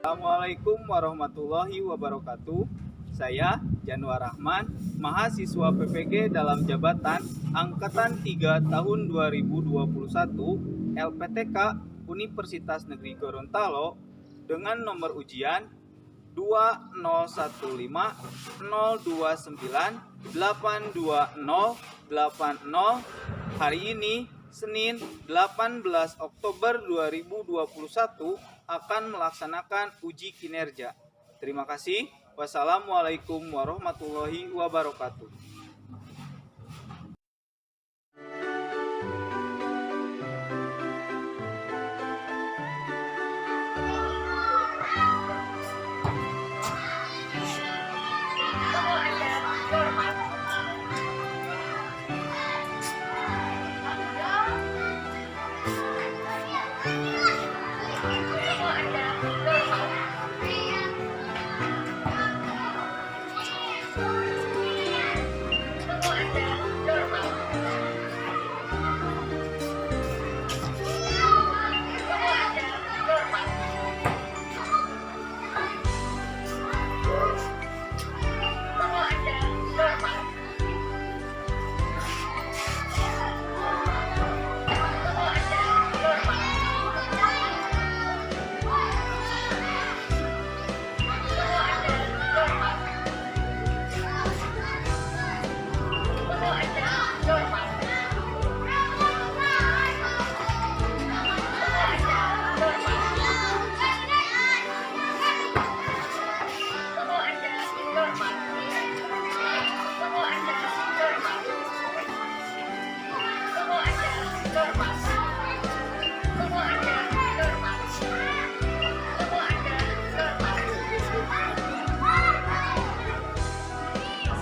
Assalamualaikum warahmatullahi wabarakatuh. Saya Januar Rahman, mahasiswa PPG dalam jabatan Angkatan 3 tahun 2021 LPTK Universitas Negeri Gorontalo dengan nomor ujian 20150298280. Hari ini Senin 18 Oktober 2021 akan melaksanakan uji kinerja. Terima kasih. Wassalamualaikum warahmatullahi wabarakatuh.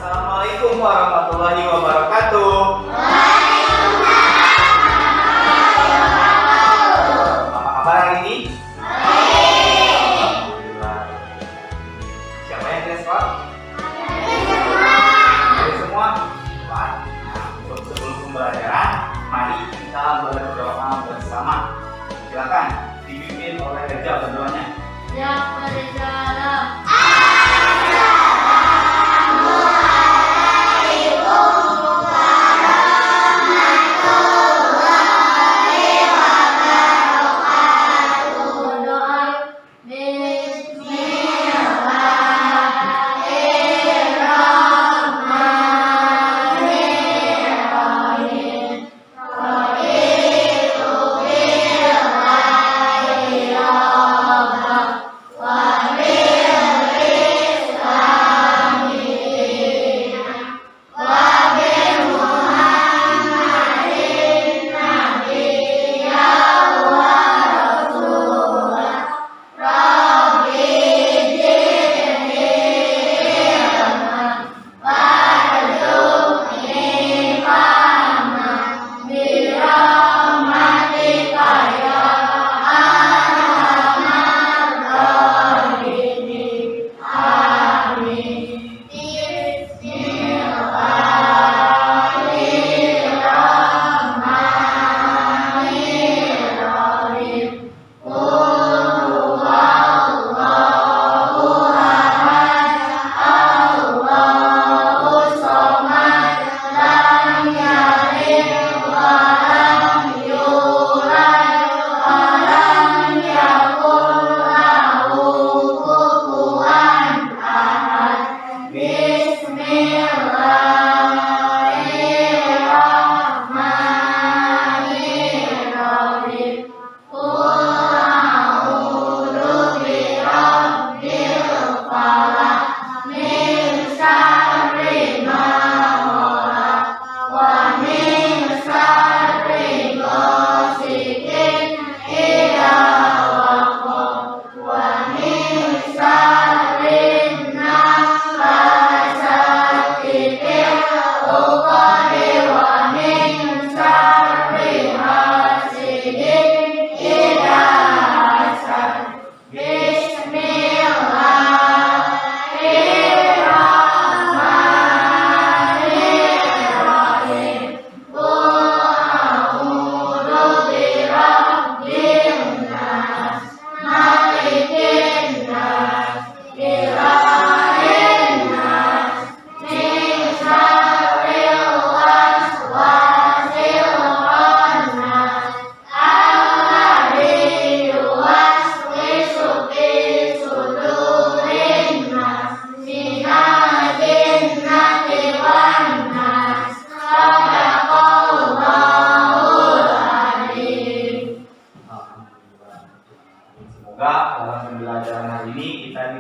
Assalamualaikum warahmatullahi wabarakatuh. Apa kabar hari ini? Alhamdulillah. Siapa yang tidak sekolah? Dari semua? Baik. Sebelum pembelajaran, mari kita berdoa bersama. Silakan dipimpin oleh Reza berdoanya. Ya berjalan.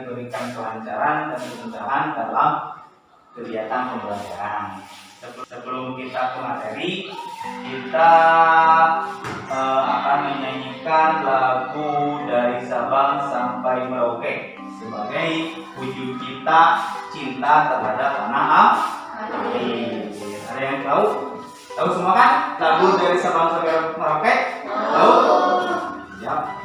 diberikan kelancaran dan kemudahan dalam kegiatan pembelajaran. Sebelum kita ke materi, kita akan menyanyikan lagu Dari Sabang Sampai Merauke sebagai wujud kita cinta terhadap tanah air. Ada yang tahu? Tahu semua kan? Lagu Dari Sabang Sampai Merauke? Tahu? Ya.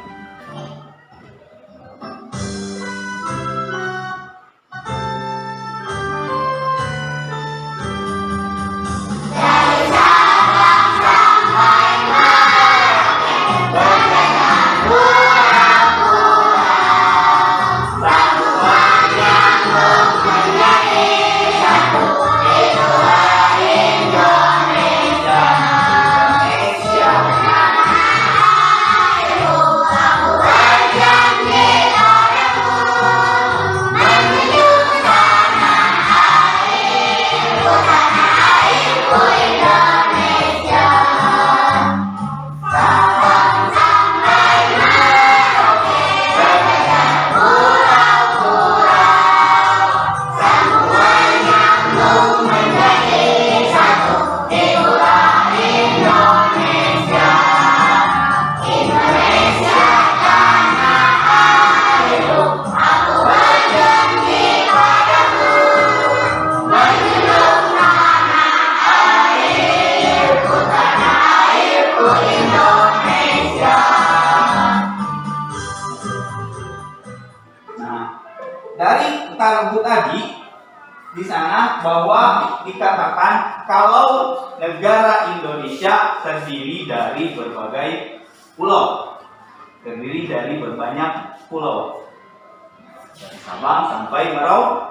Dari lagu tadi di sana bahwa dikatakan kalau negara Indonesia terdiri dari berbagai pulau, terdiri dari berbanyak pulau. Dari Sabang sampai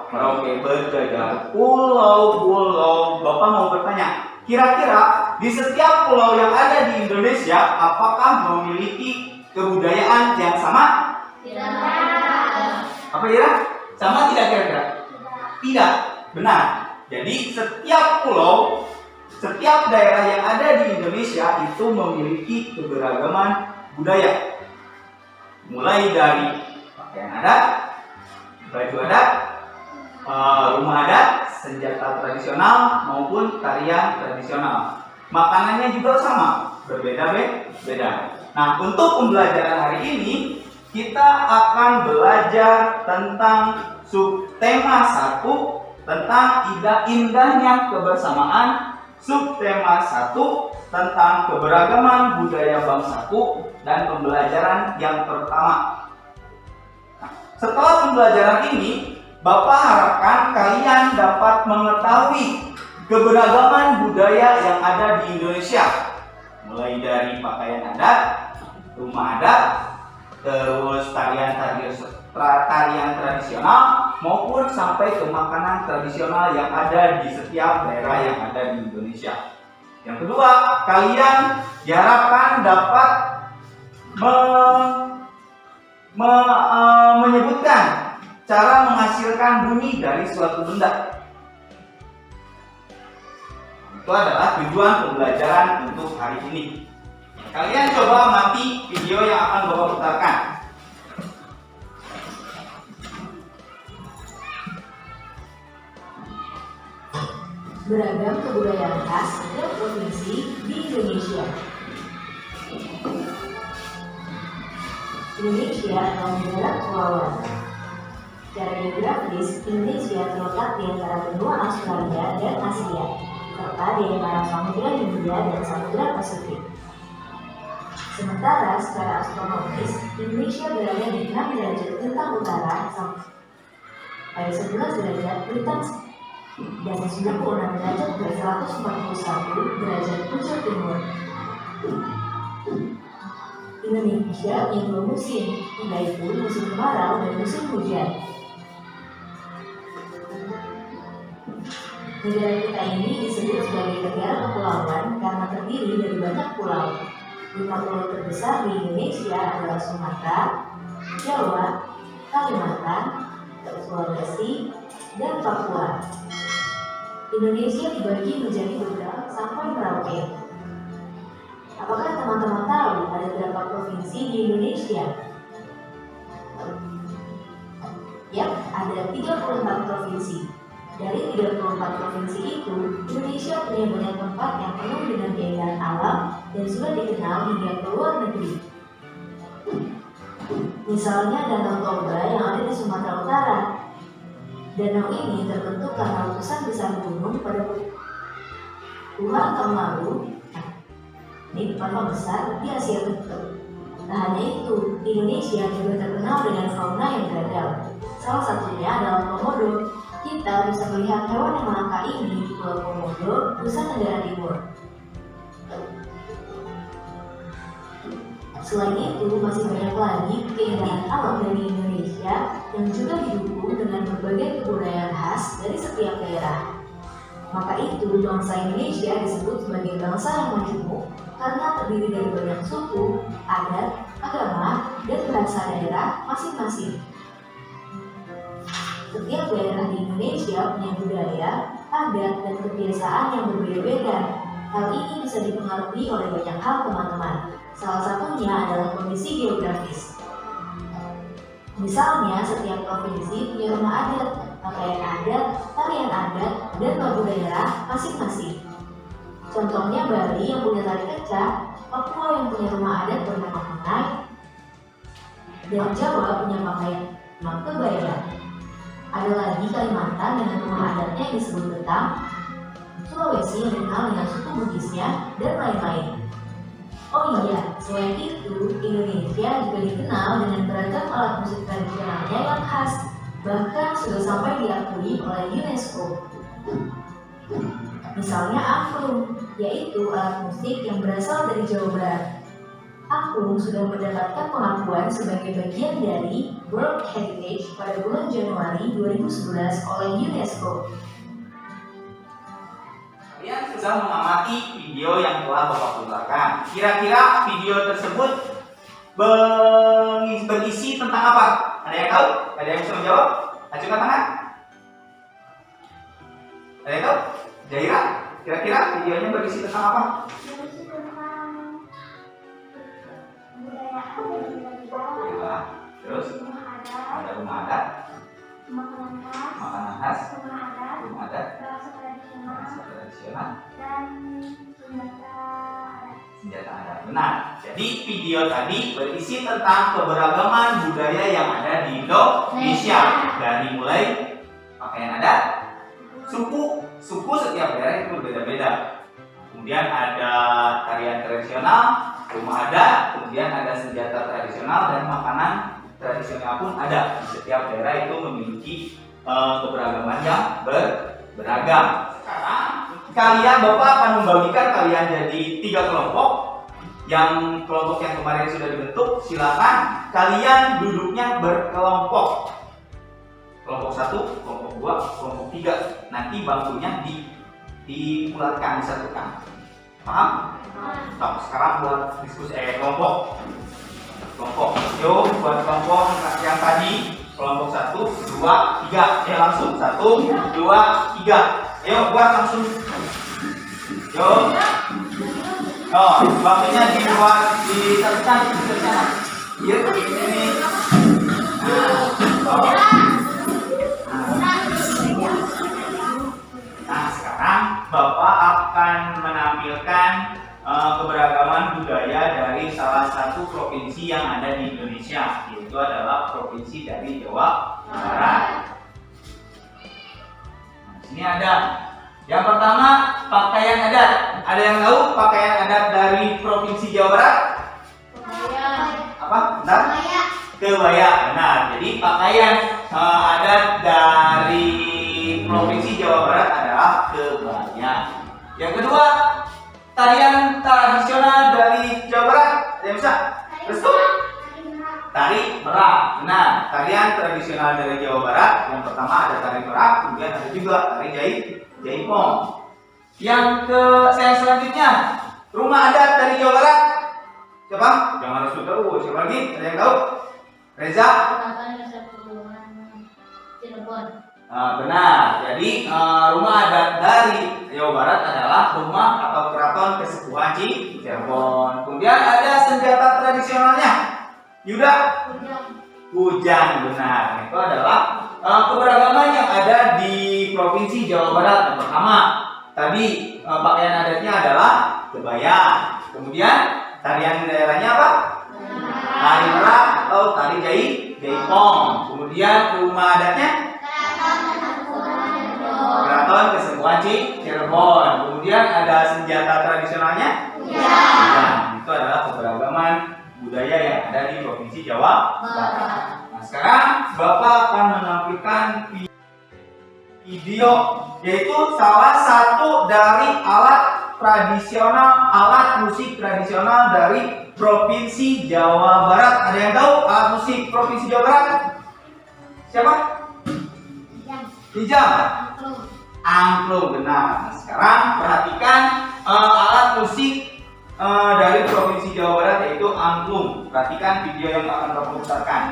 Merauke berjajar pulau-pulau. Bapak mau bertanya, kira-kira di setiap pulau yang ada di Indonesia apakah memiliki kebudayaan yang sama? Tidak. Apa ya? Sama tidak kira-kira? Tidak, benar. Jadi setiap pulau, setiap daerah yang ada di Indonesia itu memiliki keberagaman budaya. Mulai dari pakaian adat, baju adat, rumah adat, senjata tradisional maupun tarian tradisional. Makanannya juga sama, berbeda-beda. Nah, untuk pembelajaran hari ini kita akan belajar tentang subtema 1 tentang indahnya kebersamaan, subtema 1 tentang keberagaman budaya bangsaku, dan pembelajaran yang pertama. Nah, setelah pembelajaran ini, Bapak harapkan kalian dapat mengetahui keberagaman budaya yang ada di Indonesia, mulai dari pakaian adat, rumah adat, terus tarian tradisional maupun sampai ke makanan tradisional yang ada di setiap daerah yang ada di Indonesia. Yang kedua, kalian diharapkan dapat menyebutkan cara menghasilkan bunyi dari suatu benda. Itu adalah tujuan pembelajaran untuk hari ini. Kalian coba amati video yang akan Bapak putarkan. Beragam kebudayaan khas setiap provinsi di Indonesia. Indonesia adalah negara kepulauan. Secara geografis, Indonesia terletak di antara benua Australia dan Asia, serta di antara Samudra Hindia dan Samudra Pasifik. Sementara secara astronomis, Indonesia berada di 6 derajat lintang utara pada 11 derajat lintang dan 96 derajat dan 141 derajat puncak timur. Indonesia yang dua musim, yaitu musim kemarau dan musim hujan. Negara kita ini disebut sebagai negara kepulauan karena terdiri dari banyak pulau. 5 pulau terbesar di Indonesia adalah Sumatera, Jawa, Kalimantan, Sulawesi, dan Papua. Indonesia dibagi menjadi beberapa sampai Merauke. Apakah teman-teman tahu ada berapa provinsi di Indonesia? Ya, ada 34 provinsi. Dari 34 provinsi itu, Indonesia punya banyak tempat yang penuh dengan keindahan alam dan sudah dikenal hingga ke luar negeri. Misalnya Danau Toba yang ada di Sumatera Utara. Danau ini terbentuk karena letusan besar gunung pada puluhan tahun lalu. Ini lava besar di Asia Tenggara. Tak hanya itu, Indonesia juga terkenal dengan fauna yang beragam. Salah satunya adalah komodo. Kita bisa melihat hewan yang langka ini di Pulau Komodo, Nusa Tenggara Timur. Selain itu, masih banyak lagi keindahan alam dari Indonesia yang juga didukung dengan berbagai kebudayaan khas dari setiap daerah. Maka itu, bangsa Indonesia disebut sebagai bangsa yang majemuk karena terdiri dari banyak suku, adat, agama, dan bahasa daerah masing-masing. Setiap daerah di Indonesia punya budaya, adat, dan kebiasaan yang berbeda-beda. Hal ini bisa dipengaruhi oleh banyak hal, teman-teman. Salah satunya adalah kondisi geografis. Misalnya, setiap provinsi punya rumah adat, pakaian adat, tarian adat, dan lagu daerah masing-masing. Contohnya Bali yang punya tari kecak, Papua yang punya rumah adat bernama Kunai, dan Jawa punya pakaian kebaya. Ada lagi Kalimantan dengan rumah adatnya yang disebut Betang, Sulawesi yang dikenal dengan suku Bugisnya, dan lain-lain. Oh iya, selain itu, Indonesia juga dikenal dengan beragam alat musik tradisionalnya yang khas, bahkan sudah sampai diakui oleh UNESCO. Misalnya angklung, yaitu alat musik yang berasal dari Jawa Barat. Angklung sudah mendapatkan pengakuan sebagai bagian dari World Heritage pada bulan Januari 2011 oleh UNESCO. Kalian sudah mengamati video yang telah Bapak putarkan. Kira-kira video tersebut berisi tentang apa? Ada yang tahu? Ada yang bisa menjawab? Ajukan tangan. Ada yang tahu? Jaira, kira-kira videonya berisi tentang apa? Berisi tentang budaya Ya, terus ada rumah adat, makanan khas, rumah adat, bahasa tradisional, dan senjata adat. Benar. Jadi video tadi berisi tentang keberagaman budaya yang ada di Indonesia. Dari mulai pakaian adat, suku setiap daerah itu berbeda-beda. Kemudian ada tarian tradisional, rumah adat, kemudian ada senjata tradisional dan makanan tradisional pun ada. Di setiap daerah itu memiliki keberagaman yang beragam. Sekarang Bapak akan membagikan kalian jadi 3 kelompok. Yang kelompok yang kemarin sudah dibentuk, silakan kalian duduknya berkelompok. Kelompok 1, kelompok 2, kelompok 3. Nanti bangkunya dibulatkan, disatukan. Paham? Sekarang buat diskusi kelompok. Yuk buat kelompok yang tadi. Kelompok 1, 2, 3. Langsung 1, 2, 3. Yuk buat langsung. Yuk. Oh, bangkunya dibuat, disatukan. Yuk ini. Nah, sekarang Bapak akan menampilkan keberagaman budaya dari salah satu provinsi yang ada di Indonesia, yaitu adalah provinsi dari Jawa Barat. Nah, sini ada yang pertama, pakaian adat. Ada yang tahu pakaian adat dari provinsi Jawa Barat? Apa? Bentar. Kebaya. Benar. Jadi pakaian adat dari provinsi Jawa Barat adalah kebaya. Yang kedua, tarian tradisional dari Jawa Barat. Ada yang bisa? Restu? Tari merak. Benar. Tarian tradisional dari Jawa Barat. Yang pertama ada tari merak, kemudian ada juga tari jaipong. Yang selanjutnya, rumah adat dari Jawa Barat. Siapa? Jangan restu terus. Siapa lagi? Ada yang tahu? Reza? Benar. Jadi rumah adat dari Jawa Barat adalah rumah atau keraton kesepuhan Cirebon. Kemudian ada senjata tradisionalnya. Yuda? Kujang. Benar. Itu adalah keberagaman yang ada di Provinsi Jawa Barat. Yang pertama, tadi pakaian adatnya adalah kebaya. Kemudian tarian daerahnya apa? Tari merak atau tari jaipong. Kemudian rumah adatnya Keraton Kesepuhan Cirebon. Kemudian ada senjata tradisionalnya. Nah, itu adalah keberagaman budaya yang ada di Provinsi Jawa Barat. Nah, sekarang Bapak akan menampilkan video, yaitu salah satu dari alat musik tradisional dari Provinsi Jawa Barat. Ada yang tahu alat musik Provinsi Jawa Barat? Siapa? Hijab. Angklung, benar. Nah, sekarang perhatikan alat musik dari Provinsi Jawa Barat, yaitu angklung. Perhatikan video yang akan Bapak putarkan.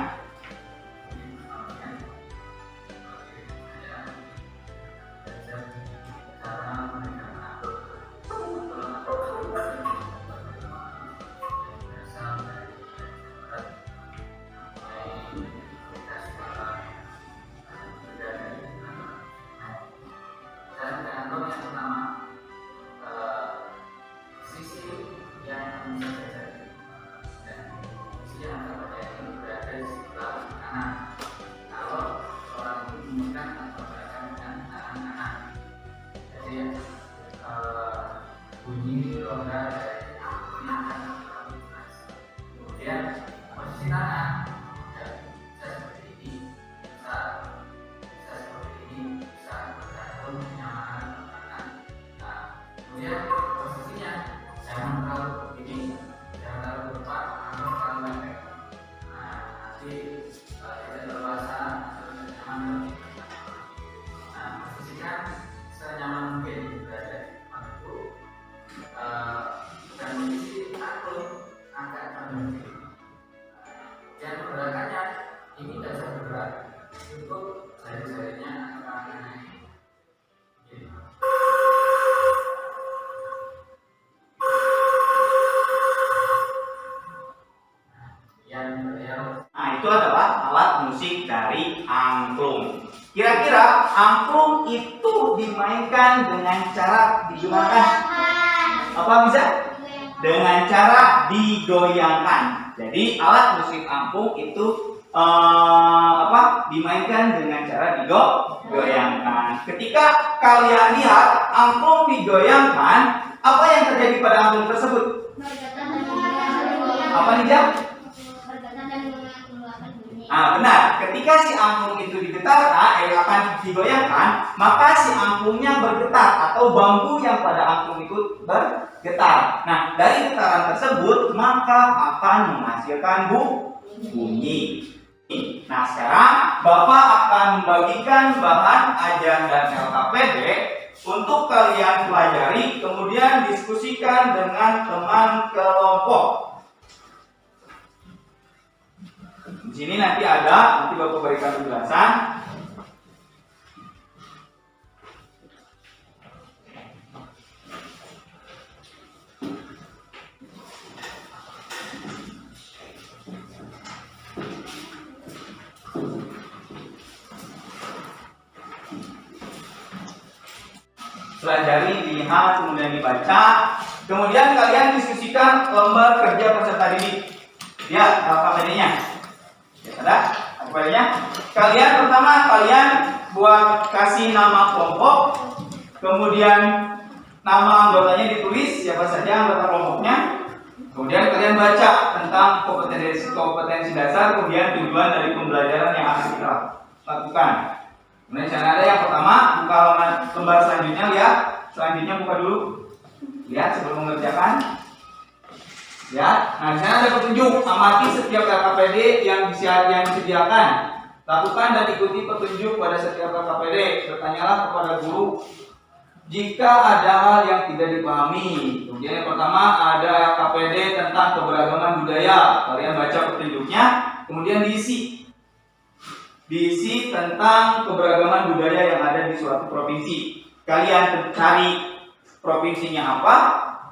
Itu adalah alat musik dari angklung. Kira-kira angklung itu dimainkan dengan cara digunakan apa bisa? Dengan cara digoyangkan. Jadi alat musik angklung itu dimainkan dengan cara digoyangkan. Ketika kalian lihat angklung digoyangkan, apa yang terjadi pada angklung tersebut? Apa nih, Jam? Benar. Ketika si angklung itu digetarkan, akan digoyangkan, maka si angklungnya bergetar atau bambu yang pada angklung itu bergetar. Nah, dari getaran tersebut maka akan menghasilkan bunyi. Nah, sekarang Bapak akan membagikan bahan ajar dan LKPD untuk kalian pelajari, kemudian diskusikan dengan teman kelompok. Di sini nanti Bapak berikan penjelasan. Pelajari, lihat, kemudian dibaca. Kemudian kalian diskusikan lembar kerja peserta didik. Lihat LKPD-nya. Ada LKPD-nya. Kalian buat kasih nama kelompok, kemudian nama anggotanya ditulis, siapa saja anggota kelompoknya. Kemudian kalian baca tentang kompetensi dasar, kemudian tujuan dari pembelajaran yang akan kita lakukan. Kemudian sana ada yang pertama, buka lembar selanjutnya, lihat. Selanjutnya buka dulu. Lihat sebelum mengerjakan. Ya, nah di sana ada petunjuk. Amati setiap LKPD yang disediakan. Lakukan dan ikuti petunjuk pada setiap LKPD. Bertanyalah kepada guru jika ada hal yang tidak dipahami. Kemudian yang pertama ada LKPD tentang keberagaman budaya. Kalian baca petunjuknya, kemudian diisi tentang keberagaman budaya yang ada di suatu provinsi. Kalian cari provinsinya apa,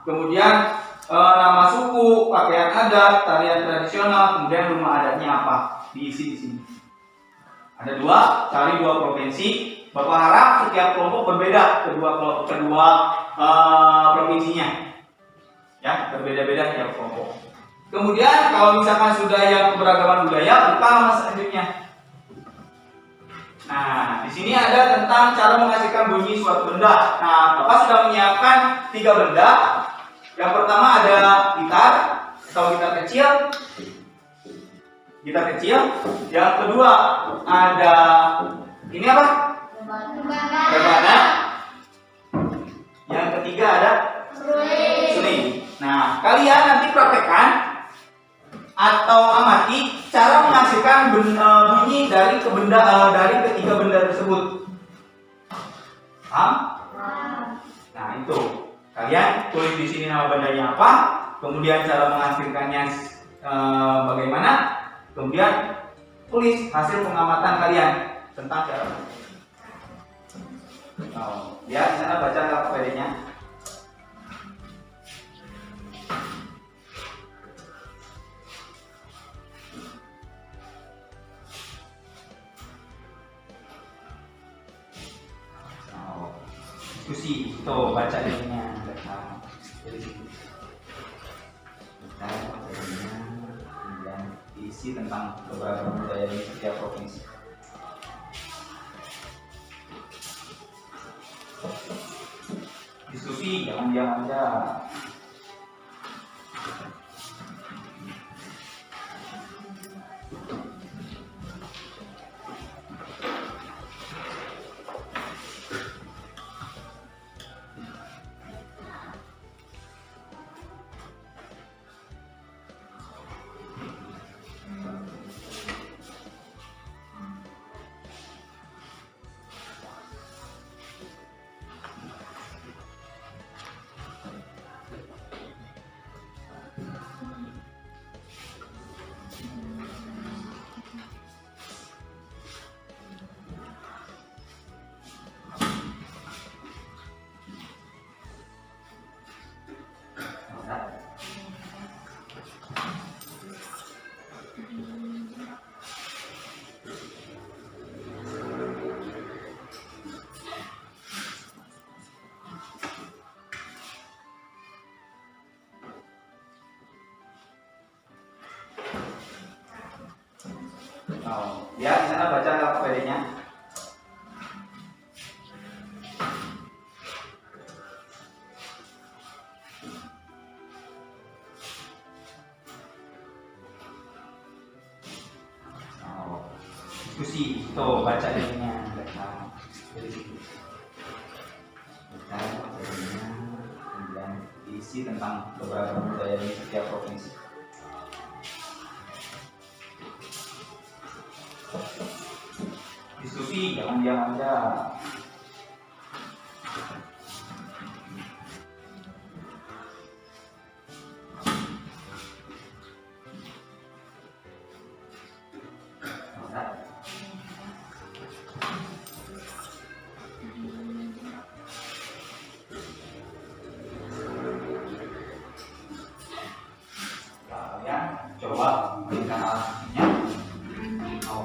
kemudian nama suku, pakaian adat, tarian tradisional, kemudian rumah adatnya apa, diisi di sini. Ada cari dua provinsi. Bapak harap setiap kelompok berbeda kedua provinsinya. Ya, berbeda-beda tiap kelompok. Kemudian kalau misalkan sudah yang keberagaman budaya, buka halaman selanjutnya. Nah, di sini ada tentang cara menghasilkan bunyi suatu benda. Nah, Bapak sudah menyiapkan 3 benda. Yang pertama ada gitar atau gitar kecil. Gitar kecil. Yang kedua ada ini apa? Rebana. Yang ketiga ada suling. Nah, kalian nanti praktekkan atau amati cara menghasilkan bunyi dari ketiga benda tersebut. Paham? Nah, itu. Kalian tulis di sini nama bendanya apa, kemudian cara menghasilkannya bagaimana, kemudian tulis hasil pengamatan kalian tentang cara. Ya, di sana baca KPD-nya. Diskusi, tuh baca ininya, dari sini. Kemudian diisi tentang keberagaman budaya di setiap provinsi. Diskusi, jangan diam aja. Ya, di sana baca KPD-nya. Diskusi, tuh baca ininya, dari sini. Baca KPD-nya, kemudian diisi tentang keberagaman budaya di setiap provinsi. Diskusi, jangan diam aja. Kalian coba mainkan alat musiknya.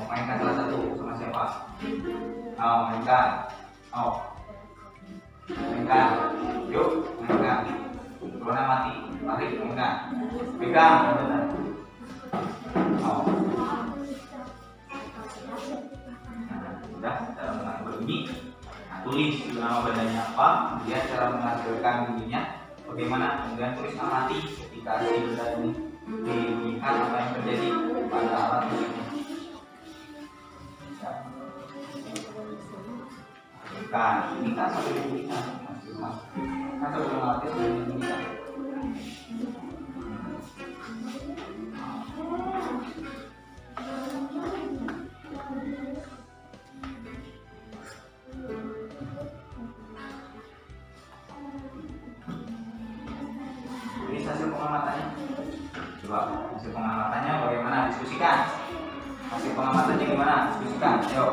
Mainkan salah satu sama siapa? Mainkan. Mainkan. Yuk, mainkan. Corona mati. Tarik, mainkan. Pegang, benar. Sudah, cara mengatur bunyi. Nah, tulis nama bendanya apa, kemudian cara menghasilkan bunyinya bagaimana, kemudian tulis amati ketika si benda ini dibunyikan apa yang terjadi pada alat musiknya. Kan, ini kan sampai dibunyikan, kan sampai mengalir sampai dibunyikan. Ini hasil pengamatannya. Coba hasil pengamatannya bagaimana? Diskusikan. Hasil pengamatannya gimana? Diskusikan. Ayo.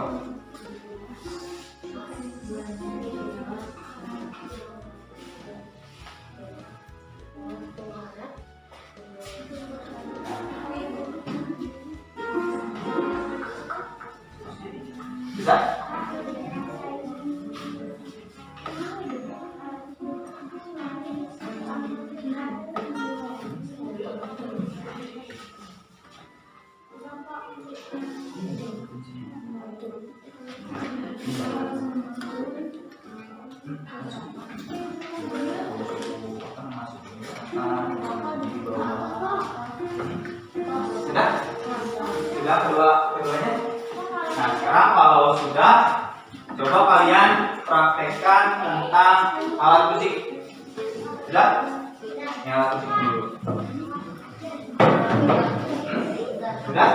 Sudah? Sudah keduanya? Nah, sekarang kalau sudah, coba kalian praktekkan tentang alat musik. Sudah? Ini alat musik dulu. Sudah?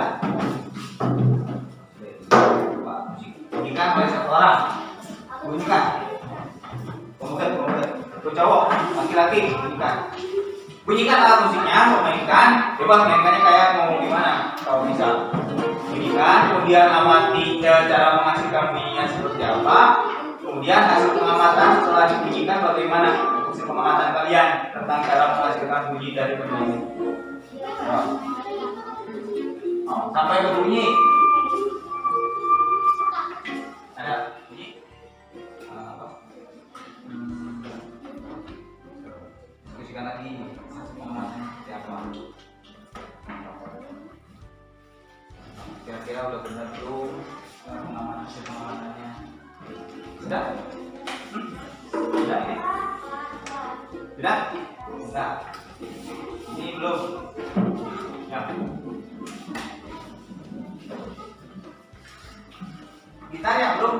Coba musik. Bunyikan oleh satu orang. Bunyikan. Pemuda. Untuk cowok, laki-laki, bunyikan. Bunyikan alat musiknya, memainkan. Bebas mainkannya kayak mau gimana, kalau bisa. Bunyikan, kemudian amati cara menghasilkan bunyinya seperti apa. Kemudian hasil pengamatan setelah dibunyikan bagaimana hasil pengamatan kalian tentang cara menghasilkan bunyi dari benda ini. Sampai ke bunyi. Ada bunyi? Diskusikan lagi hasil pengamatannya seperti apa. Kira-kira udah benar belum hasil pengamatannya? Sudah? Sudah ini? Sudah? Sudah. Ini belum? Ya. Gitar ya belum?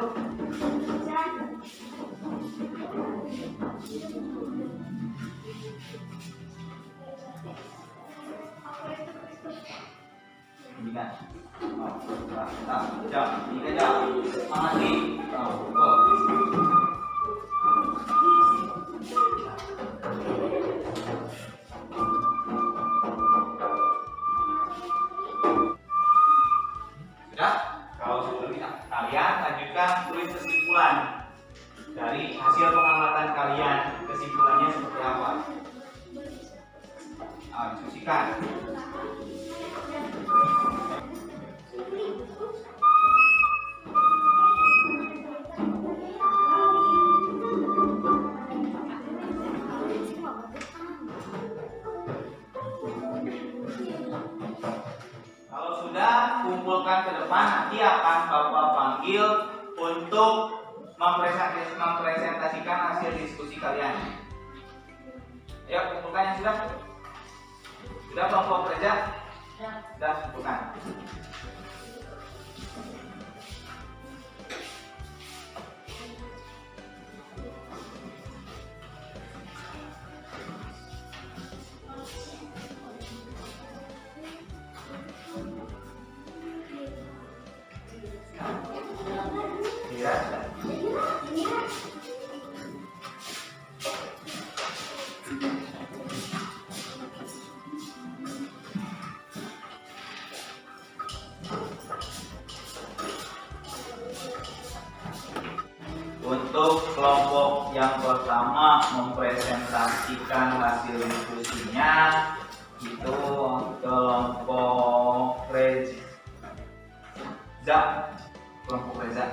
Ini kan? Ini aja. Amati. Sudah? Kalau sudah, kalian lanjutkan tulis kesimpulan dari hasil pengamatan kalian. Kesimpulannya seperti apa? Diskusikan. Kalau sudah, kumpulkan ke depan, nanti akan Bapak panggil untuk mempresentasikan hasil diskusi kalian. Ayo, kumpulkan yang sudah. Sudah kelompok kerja? Sudah, kumpulkan. Untuk kelompok yang pertama mempresentasikan hasil diskusinya itu kelompok Reza. Kelompok Reza.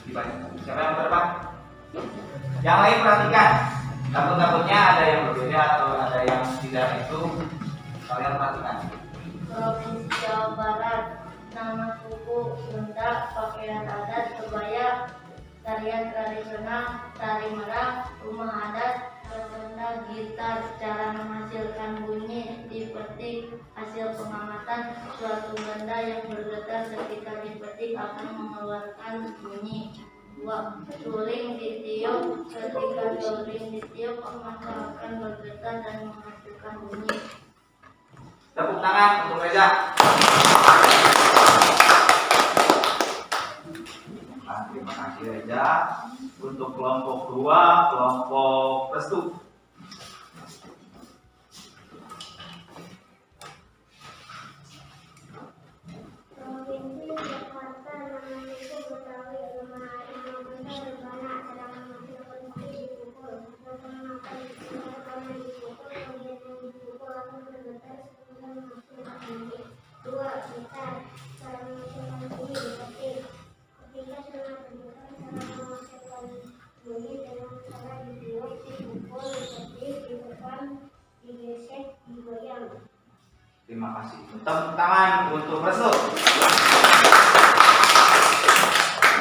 Siapa yang berdepan? Yang lain perhatikan. Takut-takutnya ada yang berbeda atau ada yang tidak itu. Kalian perhatikan. Provinsi Jawa Barat, nama suku Sunda, pakaian adat kebaya, tarian tradisional, tari merah, rumah adat, senda, gitar, cara menghasilkan bunyi, dipetik, hasil pengamatan, suatu benda yang bergetar ketika dipetik akan mengeluarkan bunyi. 2. Suling ditiup, ketika suling ditiup maka akan bergetar dan menghasilkan bunyi. Tepuk tangan untuk Reza. Terima kasih Reza. Untuk kelompok 2, kelompok Restu. Provinsi Jakarta, nama suku Betawi, rumah Imam Besar, Rebana, cara menghasilkan bunyi dipukul, menggunakan dipukul, karena dipukul, kemudian yang dipukul akan bergetar sehingga menghasilkan bunyi. 2. Gitar, cara menghasilkan bunyi dipetik. Ketika sudah bergetar Terima kasih. Tepuk tangan untuk Restu.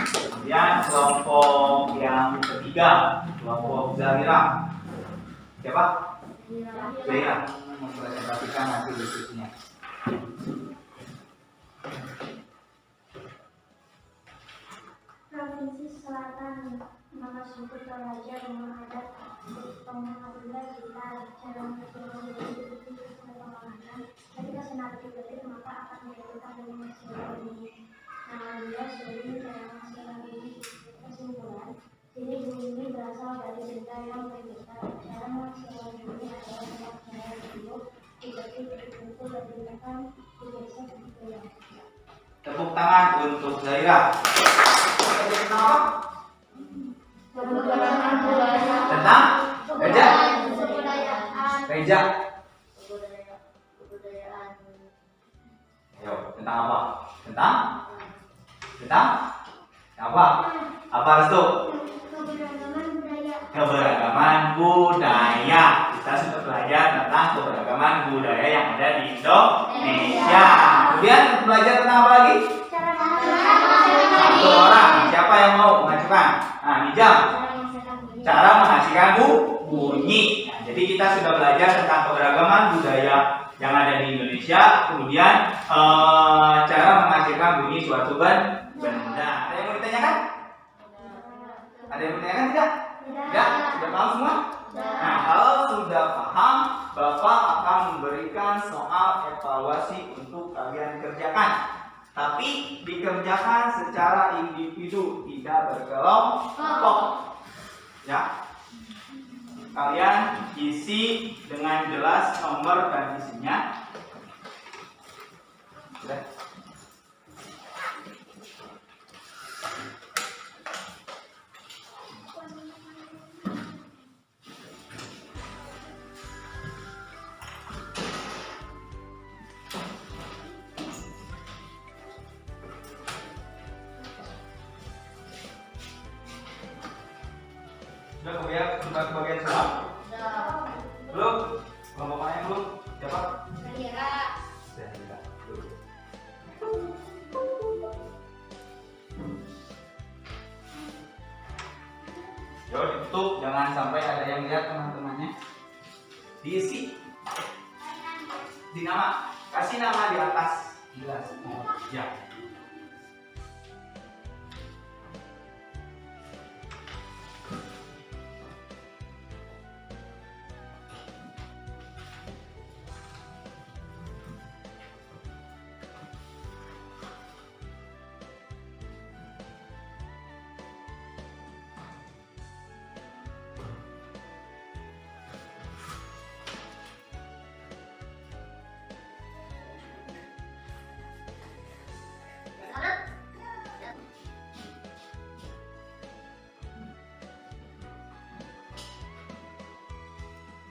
Kemudian kelompok yang ketiga, kelompok Zahira. Siapa? Zahira. Mempresentasikan hasil diskusinya. Provinsi Selatan, nama suku Toraja, rumah adat, pengadilan kita, cara mengatur pengamanan. Ketika senada dibeli, maka akan dilakukan dengan masalah ini. Nama dia sering cara masalah ini. Kesimpulan, sini bunyi berasal dari benda yang berbeda. Cara masalah ini adalah cara dulu, dibagi berkumpul dan digunakan digeser digoyang. Tepuk tangan untuk Zahira. Tentang Reja. Reja. Ayo, tentang apa? Tentang apa? Apa Restu? Keberagaman budaya. Kita sudah belajar tentang keberagaman budaya yang ada di Indonesia. Kemudian belajar tentang apa lagi? Satu orang. Siapa yang mau mengajukan? Nah, Nijam. Cara menghasilkan bunyi. Nah, jadi kita sudah belajar tentang keberagaman budaya yang ada di Indonesia. Kemudian cara menghasilkan bunyi suatu benda. Ada yang mau ditanyakan? Ada yang mau ditanyakan tidak? Tidak? Sudah paham semua? Nah, kalau sudah paham, Bapak akan memberikan soal evaluasi untuk kalian kerjakan. Tapi dikerjakan secara individu, tidak berkelompok. Ya. Kalian isi dengan jelas nomor dan isinya. Sudah. Sudah kebagian semua? Belum? Kelompok mana yang belum? Siapa? Zahira. Yo, ditutup, jangan sampai ada yang lihat teman-temannya. Diisi. Di nama, kasih nama di atas. Jelas. Ya.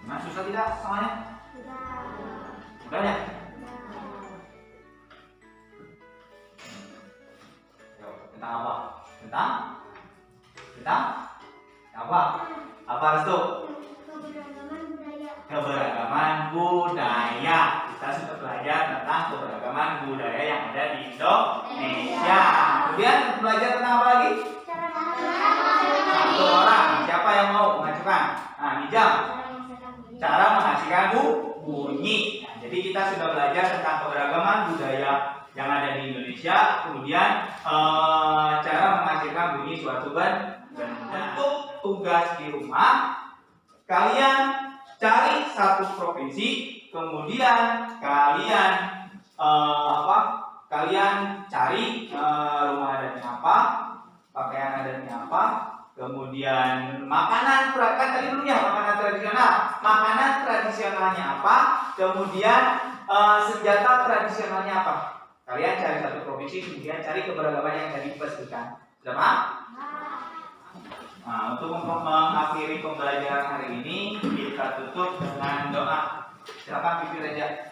Nah, susah tidak semuanya? Sudah ya? Yo, tentang apa? Tentang apa? Apa Restu? Keberagaman budaya. Kita sudah belajar tentang keberagaman budaya yang ada di Indonesia. Kemudian belajar tentang apa lagi? Satu orang. Siapa yang mau mengajukan? Nah, Nijam. Cara menghasilkan bunyi. Nah, jadi kita sudah belajar tentang keberagaman budaya yang ada di Indonesia. Kemudian cara menghasilkan bunyi suatu benda. Untuk tugas di rumah, kalian cari satu provinsi, kemudian kalian kalian cari rumah adatnya apa, pakaian adatnya apa, kemudian makanan kan tadi belum ya, makanan tradisional. Makanan tradisionalnya apa, kemudian senjata tradisionalnya apa. Kalian cari satu provinsi, kemudian cari keberagaman yang tadi dipastikan. Sudah paham? Nah, untuk mengakhiri pembelajaran hari ini, kita tutup dengan doa. Silakan Bibi Reja.